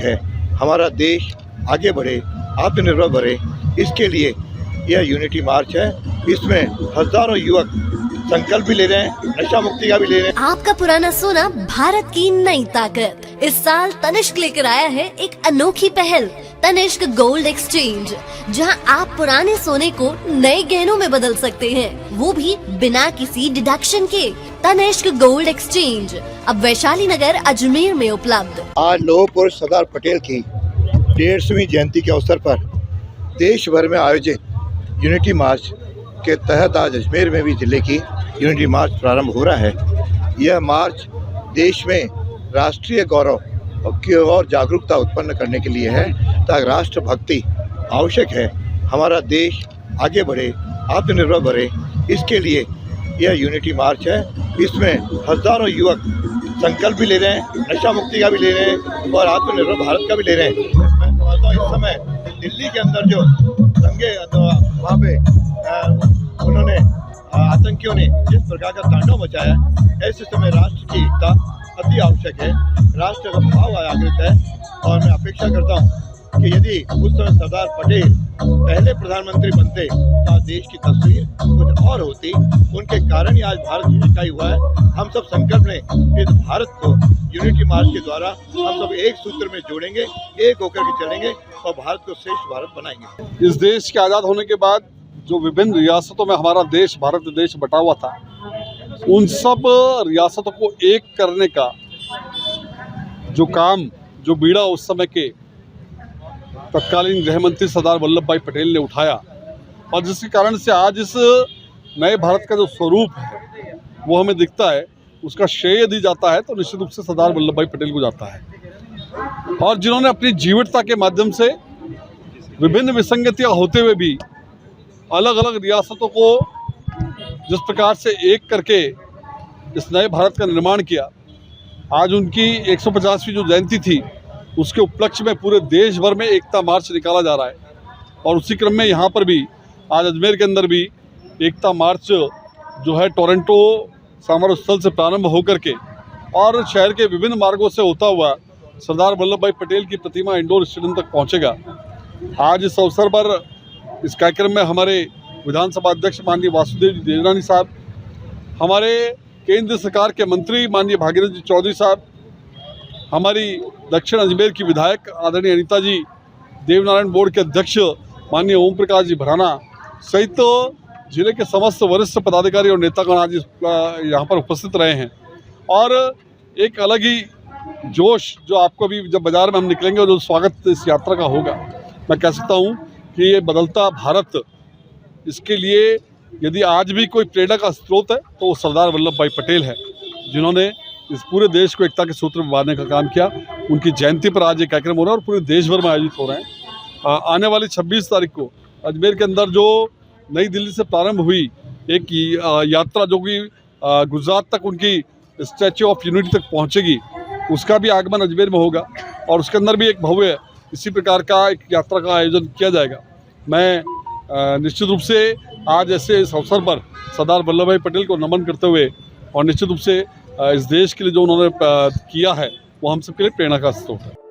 है हमारा देश आगे बढ़े, आत्मनिर्भर बढ़े, इसके लिए यह यूनिटी मार्च है। इसमें हजारों युवक संकल्प भी ले रहे हैं, नशा मुक्ति का भी ले रहे हैं। आपका पुराना सोना भारत की नई ताकत। इस साल तनिष्क लेकर आया है एक अनोखी पहल, तनिष्क गोल्ड एक्सचेंज, जहां आप पुराने सोने को नए गहनों में बदल सकते हैं, वो भी बिना किसी डिडक्शन के। तनिष्क गोल्ड एक्सचेंज अब वैशाली नगर अजमेर में उपलब्ध। आज लौह पुरुष सरदार पटेल की 150वीं जयंती के अवसर पर देश भर में आयोजित यूनिटी मार्च के तहत आज अजमेर में भी जिले की यूनिटी मार्च प्रारंभ हो रहा है। यह मार्च देश में राष्ट्रीय गौरव की और जागरूकता उत्पन्न करने के लिए है, ताकि राष्ट्रभक्ति आवश्यक है, हमारा देश आगे बढ़े, आत्मनिर्भर बढ़े, इसके लिए यह यूनिटी मार्च है। इसमें हजारों युवक संकल्प भी ले रहे हैं, नशा मुक्ति का भी ले रहे हैं और आत्मनिर्भर भारत का भी ले रहे हैं। मैं समझता हूँ इस समय दिल्ली के अंदर जो दंगे वहाँ पे उन्होंने आतंकियों ने जिस प्रकार का तांडव मचाया, ऐसे समय राष्ट्र की एकता अति आवश्यक है, राष्ट्र का भाव जागृत है। और मैं अपेक्षा करता हूँ कि यदि उस समय सरदार पटेल पहले प्रधानमंत्री बनते तो आज देश की तस्वीर कुछ और होती। उनके कारण ही आज भारत इकाई हुआ है। हम सब संकल्प लें इस भारत को यूनिटी मार्च के द्वारा हम सब एक सूत्र में जोड़ेंगे, एक होकर के चलेंगे और भारत को श्रेष्ठ भारत बनाएंगे। इस देश के आज़ाद होने के बाद जो विभिन्न रियासतों में हमारा देश भारत देश बटा हुआ था, उन सब रियासतों को एक करने का जो काम, जो बीड़ा उस समय के तत्कालीन गृह मंत्री सरदार वल्लभ भाई पटेल ने उठाया, और जिसके कारण से आज इस नए भारत का जो स्वरूप है वो हमें दिखता है, उसका श्रेय यदि जाता है तो निश्चित रूप से सरदार वल्लभ भाई पटेल को जाता है। और जिन्होंने अपनी जीवटता के माध्यम से विभिन्न विसंगतियाँ होते हुए भी अलग अलग रियासतों को जिस प्रकार से एक करके इस नए भारत का निर्माण किया, आज उनकी 150वीं जो जयंती थी उसके उपलक्ष्य में पूरे देश भर में एकता मार्च निकाला जा रहा है। और उसी क्रम में यहाँ पर भी आज अजमेर के अंदर भी एकता मार्च जो है टोरंटो समारोह स्थल से प्रारंभ होकर के और शहर के विभिन्न मार्गों से होता हुआ सरदार वल्लभ भाई पटेल की प्रतिमा इंडोर स्टेडियम तक पहुँचेगा। आज इस अवसर पर इस कार्यक्रम में हमारे विधानसभा अध्यक्ष माननीय वासुदेव जी देवनानी साहब, हमारे केंद्र सरकार के मंत्री माननीय भागीरथ जी चौधरी साहब, हमारी दक्षिण अजमेर की विधायक आदरणीय अनीता जी, देवनारायण बोर्ड के अध्यक्ष माननीय ओम प्रकाश जी भराना सहित जिले के समस्त वरिष्ठ पदाधिकारी और नेतागण आज यहाँ पर उपस्थित रहे हैं। और एक अलग ही जोश जो आपको भी जब बाज़ार में हम निकलेंगे और जो स्वागत इस यात्रा का होगा, मैं कह सकता हूँ कि ये बदलता भारत, इसके लिए यदि आज भी कोई प्रेरणा का स्रोत है तो वो सरदार वल्लभ भाई पटेल है, जिन्होंने इस पूरे देश को एकता के सूत्र में बांधने का काम किया। उनकी जयंती पर आज ये कार्यक्रम हो रहा है और पूरे देश भर में आयोजित हो रहे हैं। आने वाली 26 तारीख को अजमेर के अंदर जो नई दिल्ली से प्रारंभ हुई एक यात्रा जो कि गुजरात तक उनकी स्टैच्यू ऑफ यूनिटी तक पहुंचेगी, उसका भी आगमन अजमेर में होगा और उसके अंदर भी एक भव्य इसी प्रकार का एक यात्रा का आयोजन किया जाएगा। मैं निश्चित रूप से आज ऐसे इस अवसर पर सरदार वल्लभ भाई पटेल को नमन करते हुए और निश्चित रूप से इस देश के लिए जो उन्होंने किया है वो हम सबके लिए प्रेरणा का स्रोत है।